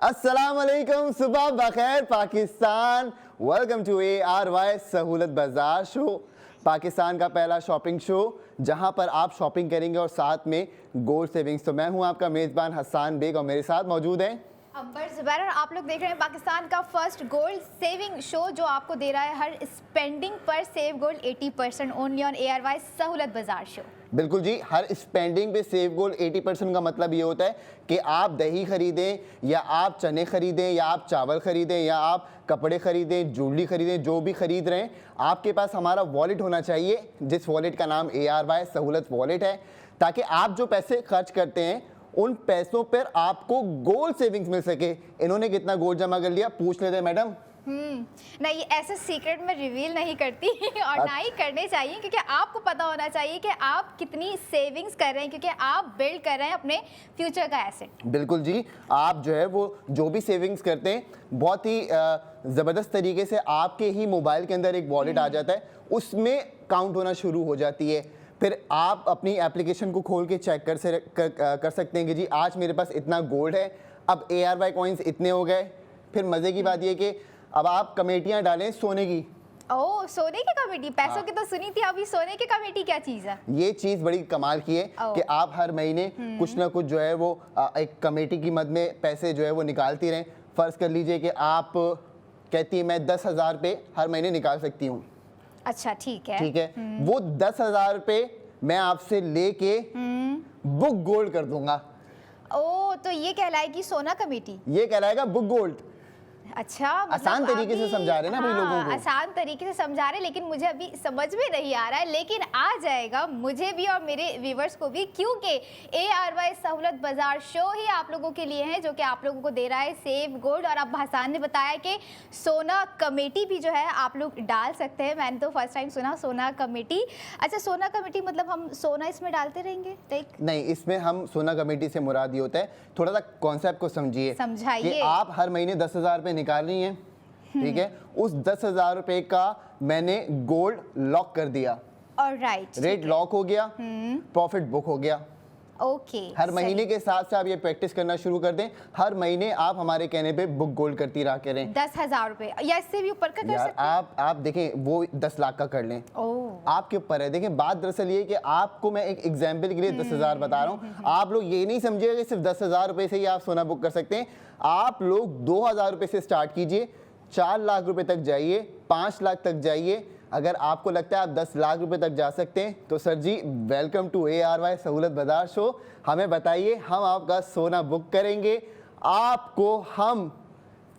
अस्सलाम वालेकुम, सुबह बखैर पाकिस्तान। वेलकम टू ARY सहूलत बाजार शो, पाकिस्तान का पहला शॉपिंग शो जहां पर आप शॉपिंग करेंगे और साथ में गोल्ड सेविंग्स। तो मैं हूं आपका मेज़बान हसन बेग और मेरे साथ मौजूद हैं अंबर जुबैर और आप लोग देख रहे हैं पाकिस्तान का फर्स्ट गोल्ड सेविंग शो जो आपको दे रहा है हर स्पेंडिंग पर save gold 80% only on ARY सहूलत बाजार शो। बिल्कुल जी, हर स्पेंडिंग पे सेव गोल्ड 80% का मतलब ये होता है कि आप दही खरीदें या आप चने खरीदें या आप चावल खरीदें या आप कपड़े खरीदें, ज्वेलरी खरीदें, जो भी खरीद रहे हैं, आपके पास हमारा वॉलेट होना चाहिए, जिस वॉलेट का नाम ARY सहूलत वॉलेट है, ताकि आप जो पैसे खर्च करते हैं उन पैसों पर आपको गोल्ड सेविंग्स मिल सके। इन्होंने कितना गोल्ड जमा कर लिया पूछ लेते हैं मैडम। नहीं, ऐसे सीक्रेट में रिवील नहीं करती और ना ही करने चाहिए, क्योंकि आपको पता होना चाहिए कि आप कितनी सेविंग्स कर रहे हैं, क्योंकि आप बिल्ड कर रहे हैं अपने फ्यूचर का एसेट। बिल्कुल जी, आप जो है वो जो भी सेविंग्स करते हैं बहुत ही ज़बरदस्त तरीके से आपके ही मोबाइल के अंदर एक वॉलेट आ जाता है, उसमें काउंट होना शुरू हो जाती है। फिर आप अपनी एप्लीकेशन को खोल के चेक कर सकते हैं कि जी आज मेरे पास इतना गोल्ड है, अब ARY कॉइन्स इतने हो गए। फिर मज़े की बात ये कि अब आप कमेटियाँ डालें सोने की। ओह, सोने की कमेटी, पैसों की तो सुनी थी, अभी सोने की कमेटी क्या चीज़ है? ये चीज़ बड़ी कमाल की है कि आप हर महीने कुछ ना कुछ जो है वो एक कमेटी की मद में पैसे जो है वो निकालती रहें। फ़र्ज़ कर लीजिए कि आप कहती हैं मैं 10,000 रुपये हर महीने निकाल सकती हूँ। अच्छा, ठीक है, ठीक है, वो 10,000 रुपये मैं आपसे लेके बुक गोल्ड कर दूंगा। ओह, तो ये कहलाएगी सोना कमेटी? ये कहलाएगा बुक गोल्ड। अच्छा, आसान तरीके से समझा रहे हैं ना भाई लोगों को। आसान तरीके से समझा रहे, लेकिन मुझे अभी समझ में नहीं आ रहा है, लेकिन आ जाएगा मुझे भी और मेरे व्यूवर्स को भी, क्योंकि ARY सहूलत बाजार शो ही आप लोगों के लिए है, जो कि आप लोगों को दे रहा है सेव गोल्ड। और अब हसन ने बताया कि सोना कमेटी भी जो है आप लोग डाल सकते हैं। मैंने तो फर्स्ट टाइम सुना सोना कमेटी। अच्छा, सोना कमेटी मतलब हम सोना इसमें डालते रहेंगे? नहीं, इसमें हम सोना कमेटी से मुराद ये होता है, थोड़ा सा कॉन्सेप्ट को समझिए। समझाइए। आप हर महीने 10,000 रुपये निकाल रही हैं, ठीक है, उस 10,000 रुपये का मैंने गोल्ड लॉक कर दिया, ऑलराइट, रेट लॉक हो गया, प्रॉफिट बुक हो गया। ओके, हर महीने के साथ साथ आप ये प्रैक्टिस करना शुरू कर दें। हर महीने आप हमारे कहने पे बुक गोल्ड करती रहा करें। 10,000 रुपए या इससे भी ऊपर का कर सकते हैं? आप देखें वो 10 लाख का कर लें, आपके ऊपर है। देखें बात दरअसल ये कि आपको मैं एक एग्जाम्पल के लिए 10,000 बता रहा हूँ। आप लोग ये नहीं समझिएगा कि सिर्फ 10,000 रुपये से ही आप सोना बुक कर सकते हैं। आप लोग 2,000 रुपये से स्टार्ट कीजिए, 4 लाख रुपए तक जाइए, 5 लाख तक जाइए। अगर आपको लगता है आप 10 लाख रुपए तक जा सकते हैं तो sir ji welcome to ARY सहूलत बाजार शो। हमें बताइए, हम आपका सोना बुक करेंगे, आपको हम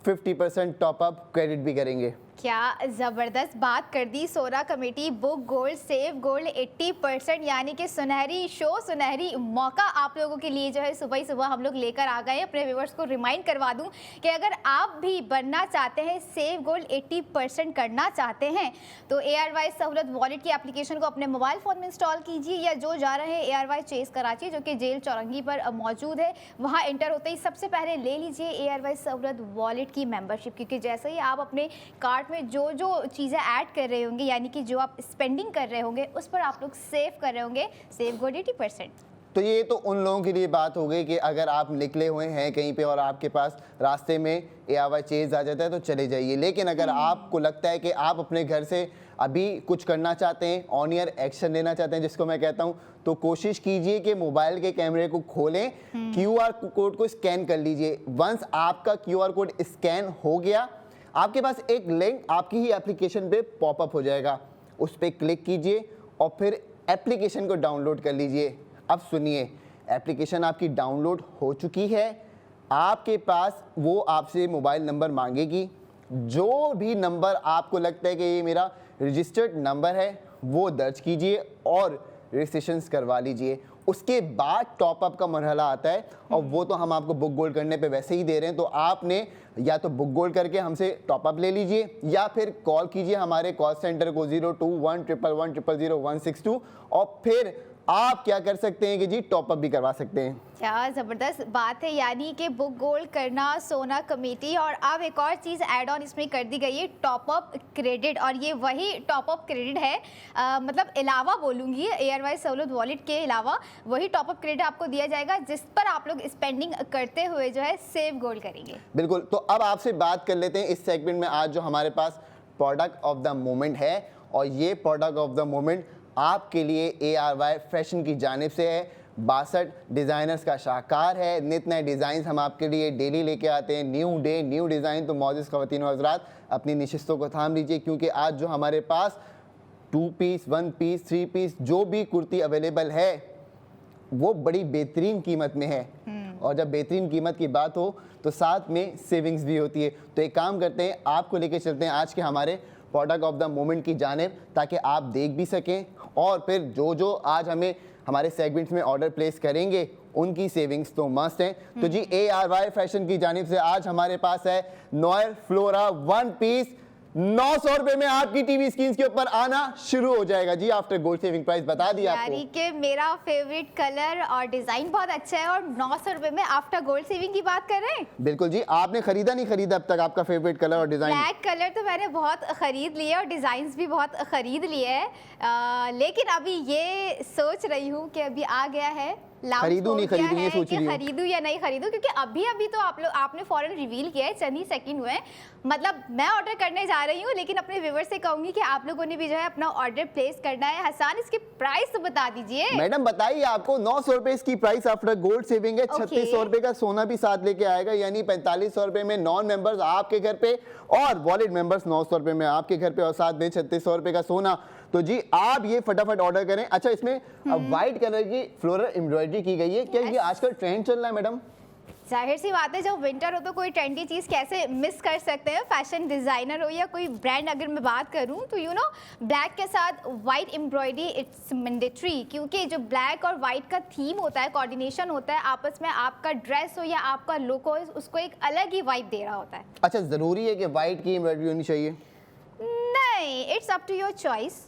50% टॉपअप क्रेडिट भी करेंगे। क्या ज़बरदस्त बात कर दी। सोना committee, book gold, save gold 80%, यानी कि सुनहरी शो, सुनहरी मौका आप लोगों के लिए जो है सुबह ही सुबह हम लोग लेकर आ गए। अपने व्यूवर्स को रिमाइंड करवा दूं कि अगर आप भी बनना चाहते हैं, सेव गोल्ड 80% करना चाहते हैं, तो ARY सहूलत वॉलेट की एप्लीकेशन को अपने मोबाइल फ़ोन में इंस्टॉल कीजिए, या जो जा रहे हैं ARY चेस कराची जो कि जेल चौरंगी पर मौजूद है, वहाँ एंटर होते ही सबसे पहले ले लीजिए ARY सहूलत वॉलेट की मेम्बरशिप, क्योंकि जैसे ही आप अपने कार्ड में जो जो चीज़ें ऐड कर रहे होंगे, यानी कि जो आप स्पेंडिंग कर रहे होंगे, उस पर आप लोग सेव कर रहे होंगे सेव गोल्ड 80%। तो ये तो उन लोगों के लिए बात हो गई कि अगर आप निकले हुए हैं कहीं पे और आपके पास रास्ते में ARY चेज आ जाता है तो चले जाइए। लेकिन अगर आपको लगता है कि आप अपने घर से अभी कुछ करना चाहते हैं, ऑन ईयर एक्शन लेना चाहते हैं जिसको मैं कहता हूँ, तो कोशिश कीजिए कि मोबाइल के कैमरे को खोलें, QR कोड को स्कैन कर लीजिए। वंस आपका QR कोड स्कैन हो गया, आपके पास एक लिंक आपकी ही एप्लीकेशन पे पॉपअप हो जाएगा, उस पर क्लिक कीजिए और फिर एप्लीकेशन को डाउनलोड कर लीजिए। अब सुनिए, एप्लीकेशन आपकी डाउनलोड हो चुकी है, आपके पास वो आपसे मोबाइल नंबर मांगेगी। जो भी नंबर आपको लगता है कि ये मेरा रजिस्टर्ड नंबर है वो दर्ज कीजिए और रजिस्ट्रेशन करवा लीजिए। उसके बाद टॉपअप का मरहला आता है, और वो तो हम आपको बुक गोल्ड करने पे वैसे ही दे रहे हैं, तो आपने या तो बुक गोल्ड करके हमसे टॉपअप ले लीजिए या फिर कॉल कीजिए हमारे कॉल सेंटर को 021111000162 और फिर आप क्या कर सकते हैं कि जी टॉप अप भी करवा सकते हैं। क्या ज़बरदस्त बात है, यानी कि बुक गोल्ड करना सोना कमेटी। और अब एक और चीज़ ऐड ऑन इसमें कर दी गई है, टॉप अप क्रेडिट। और ये वही टॉप अप क्रेडिट है, मतलब अलावा बोलूँगी एयरवाइज सहूलत वॉलेट के अलावा वही टॉप अप क्रेडिट आपको दिया जाएगा जिस पर आप लोग स्पेंडिंग करते हुए जो है सेव गोल्ड करेंगे। बिल्कुल, तो अब आपसे बात कर लेते हैं इस सेगमेंट में आज जो हमारे पास प्रोडक्ट ऑफ द मोमेंट है, और ये प्रोडक्ट ऑफ द मोमेंट आपके लिए ARY फैशन की जानिब से है। 62 डिज़ाइनर्स का शाहकार है, नित नए डिज़ाइन हम आपके लिए डेली लेके आते हैं, न्यू डे न्यू डिज़ाइन। तो मौजूद ख़वातीन और हज़रात अपनी नशिस्तों को थाम लीजिए, क्योंकि आज जो हमारे पास 2 पीस 1 पीस 3 पीस जो भी कुर्ती अवेलेबल है वो बड़ी बेहतरीन कीमत में है। और जब बेहतरीन कीमत की बात हो तो साथ में सेविंग्स भी होती है। तो एक काम करते हैं, आपको लेके चलते हैं आज के हमारे प्रोडक्ट ऑफ द मोमेंट की जानिब, ताकि आप देख भी सकें और फिर जो जो आज हमें हमारे सेगमेंट्स में ऑर्डर प्लेस करेंगे उनकी सेविंग्स तो मस्त हैं। तो जी ARY फैशन की जानिब से आज हमारे पास है नॉयर फ्लोरा 1 पीस 900 रुपए में आपकी टीवी स्क्रीन के ऊपर आना शुरू हो जाएगा जी, आफ्टर गोल्ड सेविंग प्राइस बता दिया आपको। यानी कि मेरा फेवरेट कलर और डिजाइन बहुत अच्छा है, और 900 रुपए में आफ्टर गोल्ड सेविंग की बात कर रहे हैं। बिल्कुल जी, आपने खरीदा नहीं खरीदा अब तक आपका फेवरेट कलर और डिजाइन? ब्लैक कलर तो मैंने बहुत खरीद लिए और डिजाइन भी बहुत खरीद लिए हैं, लेकिन अभी ये सोच रही हूँ कि अभी आ गया है, खरीदूं नहीं खरीदूं ये सोच रही हूं, खरीदूं या नहीं खरीदूं, क्योंकि अभी तो आपने फौरन रिवील किया है, चंद ही सेकंड हुए। मतलब मैं ऑर्डर करने जा रही हूँ, लेकिन अपने व्यूअर्स से कहूंगी कि आप लोगों ने भी जो है अपना ऑर्डर प्लेस करना है। हसन, इसकी प्राइस तो बता दीजिए। मैडम बताइए, आपको 900 रुपए इसकी प्राइस आफ्टर गोल्ड सेविंग है। 3600 रुपए का सोना भी साथ लेके आएगा, यानी 4500 रुपए में नॉन मेंबर्स आपके घर पे और वॉलेट मेंबर्स 900 रुपए में आपके घर पे, और साथ में 3600 रुपए का सोना। तो जी आप ये फटाफट ऑर्डर करें। अच्छा, इसमें व्हाइट कलर की फ्लोरल एम्ब्रॉयडरी की गई है, क्या ये आजकल ट्रेंड चल रहा है मैडम? जाहिर सी बात है, जब विंटर हो तो कोई ट्रेंडी चीज़ कैसे मिस कर सकते हैं। फैशन डिज़ाइनर हो या कोई ब्रांड, अगर मैं बात करूं तो ब्लैक के साथ वाइट एम्ब्रॉयडरी इट्स मैंडेटरी, क्योंकि जो ब्लैक और वाइट का थीम होता है, कोऑर्डिनेशन होता है आपस में, आपका ड्रेस हो या आपका लुक हो, उसको एक अलग ही वाइब दे रहा होता है। अच्छा, ज़रूरी है कि वाइट की एम्ब्रॉयडरी होनी चाहिए? नहीं, it's up to your choice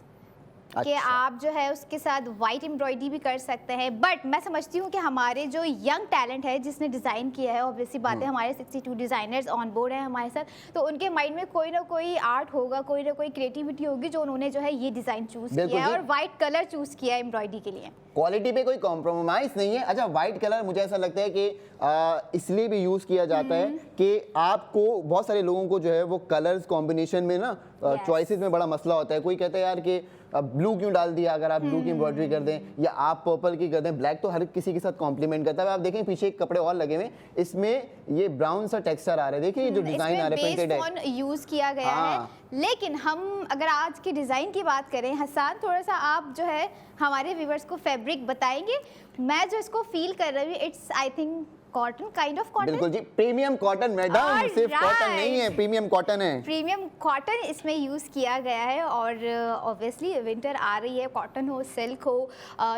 कि आप जो है उसके साथ वाइट एम्ब्रॉयडरी भी कर सकते हैं। बट मैं समझती हूँ कि हमारे जो यंग टैलेंट है जिसने डिज़ाइन किया है, ऑब्वियसली बात है, हमारे 62 डिज़ाइनर्स ऑन बोर्ड हैं हमारे साथ, तो उनके माइंड में कोई ना कोई आर्ट होगा, कोई ना कोई क्रिएटिविटी होगी जो उन्होंने जो है ये डिज़ाइन चूज़ किया है और वाइट कलर चूज़ किया है एम्ब्रॉयडरी के लिए। क्वालिटी पे कोई कॉम्प्रोमाइज़ नहीं है। अच्छा, वाइट कलर मुझे ऐसा लगता है कि इसलिए भी यूज़ किया जाता है कि आपको, बहुत सारे लोगों को जो है वो कलर्स कॉम्बिनेशन में ना चॉइसेस में बड़ा मसला होता है। कोई कहता है यार कि ब्लू क्यों डाल दिया, अगर आप ब्लू की एम्ब्रॉयडरी कर दें या आप पर्पल की कर दें। ब्लैक तो हर किसी के साथ कॉम्प्लीमेंट करता है। आप देखें पीछे एक कपड़े और लगे हुए, इसमें ये ब्राउन सा टेक्सचर आ रहा है, देखिए ये जो डिजाइन आ रहा है प्रिंटेड है, यूज किया गया है। लेकिन हम अगर आज के डिजाइन की बात करें, हसन थोड़ा सा आप जो है हमारे व्यूअर्स को फैब्रिक बताएंगे। मैं जो इसको फील कर रही हूँ, it's I think cotton, kind of cotton. बिल्कुल जी, प्रीमियम कॉटन मैडम, सिर्फ कॉटन नहीं है, प्रीमियम कॉटन है। प्रीमियम कॉटन इसमें यूज किया गया है, और ऑब्वियसली विंटर आ रही है, कॉटन हो, सिल्क हो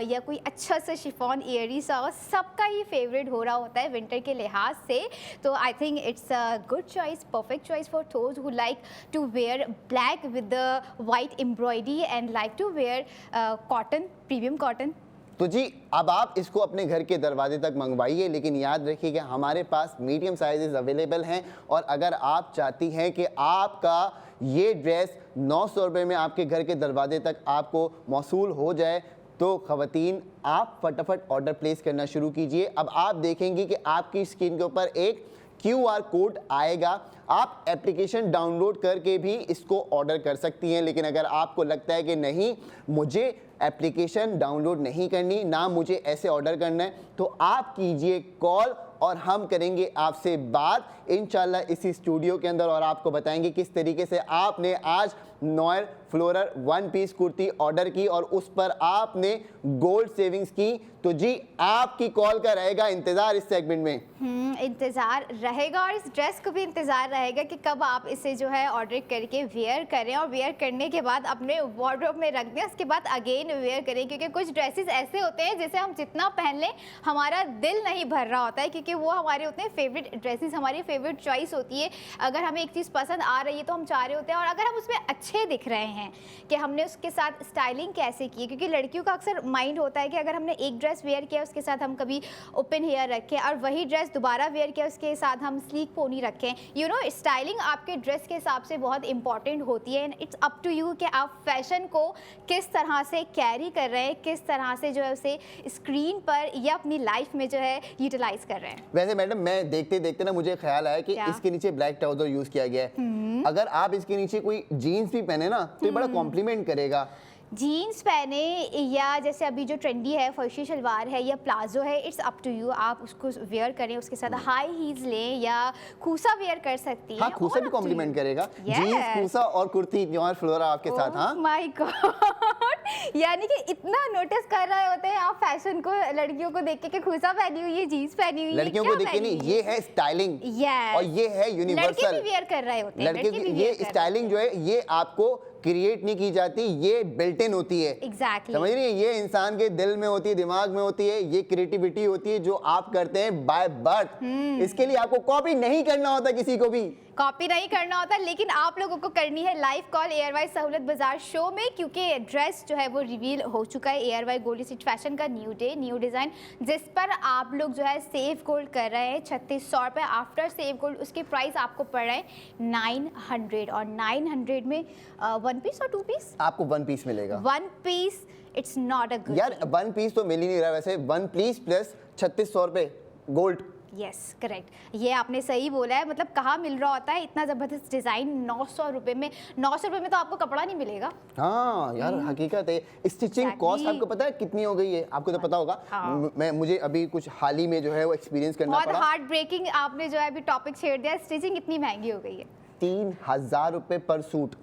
या कोई अच्छा सा शिफॉन एयरी सा हो, सबका ही फेवरेट हो रहा होता है विंटर के लिहाज से। तो I think it's a good choice, perfect choice for those who like to wear black with the white embroidery and like to wear cotton, premium cotton. तो जी अब आप इसको अपने घर के दरवाजे तक मंगवाइए, लेकिन याद रखिए कि हमारे पास मीडियम साइजेस अवेलेबल हैं, और अगर आप चाहती हैं कि आपका ये ड्रेस 900 रुपये में आपके घर के दरवाजे तक आपको मौसूल हो जाए, तो ख़वातीन आप फटाफट ऑर्डर प्लेस करना शुरू कीजिए। अब आप देखेंगे कि आपकी स्क्रीन के ऊपर एक QR कोड आएगा, आप एप्लीकेशन डाउनलोड करके भी इसको ऑर्डर कर सकती हैं। लेकिन अगर आपको लगता है कि नहीं, मुझे एप्लीकेशन डाउनलोड नहीं करनी, ना मुझे ऐसे ऑर्डर करना है, तो आप कीजिए कॉल और हम करेंगे आपसे बात इंशाल्लाह इसी स्टूडियो के अंदर, और आपको बताएंगे किस तरीके से आपने आज noir floral 1 piece kurti order की और उस पर आपने गोल्ड सेविंग्स की। तो जी आपकी कॉल का रहेगा इंतजार इस सेगमेंट में। इंतजार रहेगा, और इस ड्रेस को भी इंतजार रहेगा कि कब आप इसे जो है ऑर्डर करके वेयर करें, और वेयर करने के बाद अपने वार्डरोब में रख दें, उसके बाद अगेन वेयर करें, क्योंकि कुछ ड्रेसेस ऐसे होते हैं जिसे हम जितना पहन लें हमारा दिल नहीं भर रहा होता है, क्योंकि क्योंकि वो हमारे होते हैं फेवरेट ड्रेसेस, हमारी फेवरेट चॉइस होती है। अगर हमें एक चीज़ पसंद आ रही है तो हम चाह रहे होते हैं, और अगर हम उसमें अच्छे दिख रहे हैं कि हमने उसके साथ स्टाइलिंग कैसे की है, क्योंकि लड़कियों का अक्सर माइंड होता है कि अगर हमने एक ड्रेस वेयर किया उसके साथ हम कभी ओपन हेयर रखें और वही ड्रेस दोबारा वेयर किया उसके साथ हम स्लीक पोनी रखें। यू नो, स्टाइलिंग आपके ड्रेस के हिसाब से बहुत इंपॉर्टेंट होती है। And it's up to you कि आप फैशन को किस तरह से कैरी कर रहे हैं, किस तरह से जो है उसे स्क्रीन पर या अपनी लाइफ में जो है यूटिलाइज कर रहे हैं। वैसे मैडम मैं देखते देखते ना मुझे ख्याल आया कि क्या? इसके नीचे ब्लैक ट्राउजर यूज किया गया है। अगर आप इसके नीचे कोई जीन्स भी पहने ना तो ये बड़ा कॉम्प्लीमेंट करेगा। जीन्स पहने या जैसे अभी जो ट्रेंडी है फर्शी शलवार है या प्लाजो है, इट्स अप टू यू, आप उसको वेयर करें, उसके साथ हाई हील्स लें या खूसा वेयर कर सकती हैं। हाँ, खूसा भी कॉम्प्लीमेंट करेगा। जीन्स, खूसा और कुर्ती और फ्लोरा आपके साथ। हाँ माय गॉड, यानी कि इतना नोटिस कर रहे होते हैं आप फैशन को, लड़कियों को देख के कि खूसा पहनी हुई है, जीन्स पहनी हुई है, लड़कियों को देख के नहीं, ये है स्टाइलिंग और ये है यूनिवर्सल। लड़के भी वेयर कर रहे होते हैं, लड़के ये स्टाइलिंग जो है ये आपको क्रिएट नहीं की जाती, ये बिल्ट इन होती है। एग्जैक्टली, समझ रही है, ये इंसान के दिल में होती है, दिमाग में होती है, ये क्रिएटिविटी होती है जो आप करते हैं बाय बर्थ। इसके लिए आपको कॉपी नहीं करना होता, किसी को भी कॉपी नहीं करना होता, लेकिन आप लोगों को करनी है लाइव कॉल एयरवाई सहूलत बाजार शो में, क्योंकि ड्रेस जो है वो रिवील हो चुका है। एयरवाई गोल्ड स्ट्रीट फैशन का न्यू डे, न्यू डिज़ाइन, जिस पर आप लोग जो है सेव गोल्ड कर रहे हैं 3600 रुपये आफ्टर सेव गोल्ड। उसके प्राइस आपको पड़ रहे हैं 900, और 900 में वन पीस और टू पीस, आपको वन पीस मिलेगा। One piece, it's not a good यार वन पीस तो मिल ही नहीं रहा वैसे, वन पीस प्लस 3600 रुपये गोल्ड। यस करेक्ट, ये आपने सही बोला है। मतलब कहाँ मिल रहा होता है इतना ज़बरदस्त डिज़ाइन 900 रुपये में। 900 रुपये में तो आपको कपड़ा नहीं मिलेगा। हाँ यार हकीकत है। स्टिचिंग कॉस्ट आपको पता है कितनी हो गई है? आपको तो पता होगा। हाँ। मुझे अभी कुछ हाल ही में जो है वो एक्सपीरियंस करना बहुत पड़ा। हार्ट ब्रेकिंग आपने जो है अभी टॉपिक छेड़ दिया, स्टिचिंग इतनी महंगी हो गई है। 3000 रुपये पर सूट।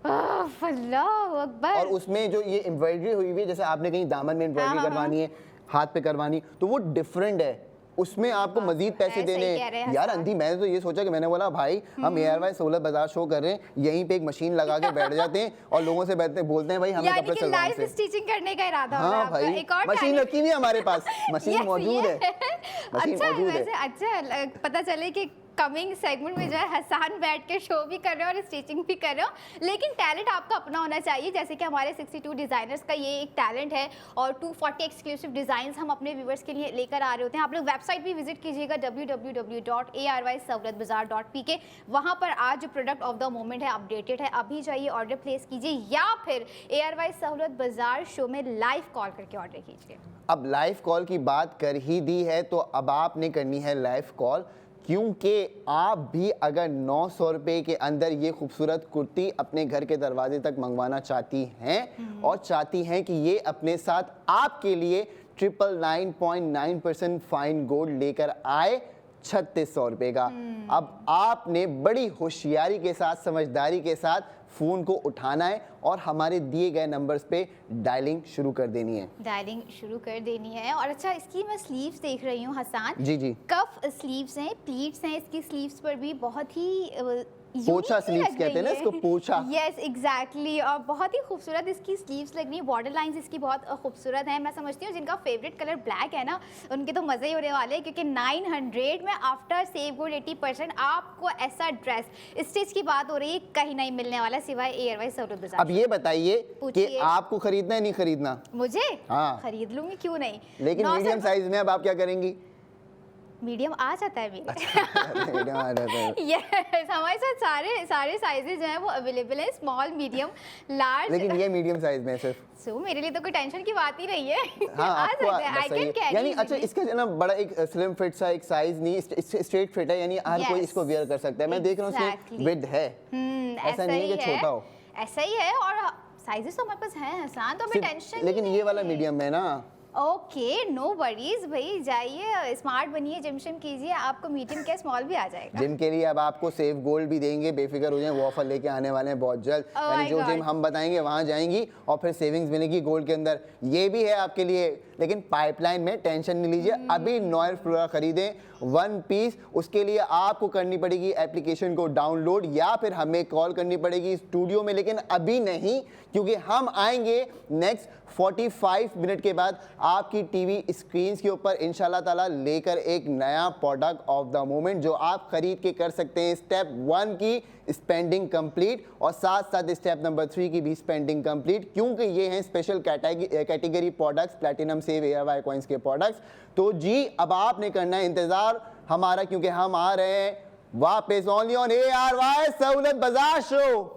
अल्लाहु अकबर। और उसमें जो ये एम्ब्रॉयडरी हुई हुई है, जैसे आपने कहीं दामन में एम्ब्रॉयडरी करवानी है, हाथ पे करवानी, तो वो डिफरेंट है, उसमें आपको मजीद पैसे देने हैं। यार अंधी, मैंने तो ये सोचा कि मैंने बोला भाई हम एयरवाई सहूलत बाजार शो कर रहे हैं, यहीं पे एक मशीन लगा के बैठ जाते हैं और लोगों से बैठते बोलते हैं भाई हमें कपड़े सिलवाने से। लाइव स्टिचिंग करने का इरादा हो रहा है हाँ आपका। भाई, एक और मशीन रखी हुई है हमारे पास, मशीन मौजूद है, मशीन अच्छा मौजूद है। वैसे अच्छा पता चले कि कमिंग सेगमेंट में जो है हसान बैठ के शो भी कर रहे हो और स्टिचिंग भी कर रहे हो, लेकिन टैलेंट आपका अपना होना चाहिए। जैसे कि हमारे 62 डिज़ाइनर्स का ये एक टैलेंट है और 240 एक्सक्लूसिव डिज़ाइंस हम अपने व्यूवर्स के लिए लेकर आ रहे होते हैं। आप लोग वेबसाइट भी विजिट कीजिएगा www.arysahulatbazaar.pk। वहाँ पर आज जो प्रोडक्ट ऑफ द मोमेंट है अपडेटेड है, अभी जाइए ऑर्डर प्लेस कीजिए या फिर एयरवाई सहूलत बाजार शो में लाइव कॉल करके ऑर्डर कीजिए। अब लाइव कॉल की बात कर ही दी है तो अब आपने करनी है लाइव कॉल, क्योंकि आप भी अगर 900 रुपये के अंदर ये खूबसूरत कुर्ती अपने घर के दरवाजे तक मंगवाना चाहती हैं और चाहती हैं कि ये अपने साथ आपके लिए 999.9% फाइन गोल्ड लेकर आए 3600 रुपये का। अब आपने बड़ी होशियारी के साथ, समझदारी के साथ फ़ोन को उठाना है और हमारे दिए गए नंबर्स पे डायलिंग शुरू कर देनी है। डायलिंग शुरू कर देनी है। और अच्छा, इसकी मैं स्लीव्स देख रही हूँ हसान, जी जी, कफ स्लीव्स हैं, प्लीट्स हैं इसकी स्लीव्स पर भी, बहुत ही पोछा स्लीव्स कहते हैं ना इसको, पोछा। यस एग्जैक्टली, और बहुत ही खूबसूरत इसकी स्लीव्स लग रही है, बॉर्डर लाइंस इसकी बहुत खूबसूरत है। मैं समझती हूँ जिनका फेवरेट कलर ब्लैक है ना, उनके तो मज़े ही होने वाले हैं, क्योंकि 900 में आफ्टर सेव गोल्ड 80% आपको ऐसा ड्रेस स्टिच की बात हो रही है कहीं नहीं मिलने वाला सिवाय एयरवाई सहूलत बाजार। अब ये बताइए कि आपको खरीदना है नहीं खरीदना? मुझे हाँ खरीद लूंगी, क्यों नहीं। लेकिन मीडियम साइज में अब आप क्या करेंगी? मीडियम आ जाता है मेरे। मीडियम आ जाता है। यस, हमारे साथ सारे साइजेस जो हैं वो अवेलेबल हैं, स्मॉल, मीडियम, लार्ज। लेकिन ये मीडियम साइज में है सिर्फ। सो मेरे लिए तो कोई टेंशन की बात ही नहीं है। हाँ, आ आपको सकते हैं, I can carry यानी easily। अच्छा, इसका जो ना बड़ा एक स्लिम फिट सा एक साइज नहीं, स्ट्रेट फिट है, यानी हर कोई इसको वेयर कर सकता है। मैं देख रहा हूँ इसमें विड्थ है, ऐसा नहीं है कि छोटा हो। ऐसा ही है, और साइजेस तो हमारे पास हैं आसान, तो हमें टेंशन। लेकिन ये वाला मीडियम है ना। ओके, नो वरीज भाई, जाइए स्मार्ट बनिए, जिम शिम कीजिए, आपको मीडियम क्या स्मॉल भी आ जाएगा। जिम के लिए अब आपको सेव गोल्ड भी देंगे, बेफिक्र हो जाए, वो ऑफर लेके आने वाले हैं बहुत जल्द। यानी जो जिम हम बताएंगे वहाँ जाएंगी और फिर सेविंग्स मिलेगी गोल्ड के अंदर। ये भी है आपके लिए, लेकिन पाइपलाइन में, टेंशन नहीं लीजिए। अभी नॉयल फ्लोरा खरीदें वन पीस, उसके लिए आपको करनी पड़ेगी एप्लीकेशन को डाउनलोड या फिर हमें कॉल करनी पड़ेगी स्टूडियो में, लेकिन अभी नहीं, क्योंकि हम आएंगे नेक्स्ट 45 मिनट के बाद आपकी टीवी स्क्रीन के ऊपर इंशाल्लाह ताला लेकर एक नया प्रोडक्ट ऑफ द मोमेंट जो आप खरीद के कर सकते हैं स्टेप 1 की स्पेंडिंग कंप्लीट और साथ साथ स्टेप नंबर 3 की भी स्पेंडिंग कंप्लीट, क्योंकि ये हैं special category products, platinum save ARY coins के प्रोडक्ट्स। तो जी अब आपने करना है इंतजार हमारा, क्योंकि हम आ रहे हैं वापस ओनली ऑन ARY सहूलत बाजार शो।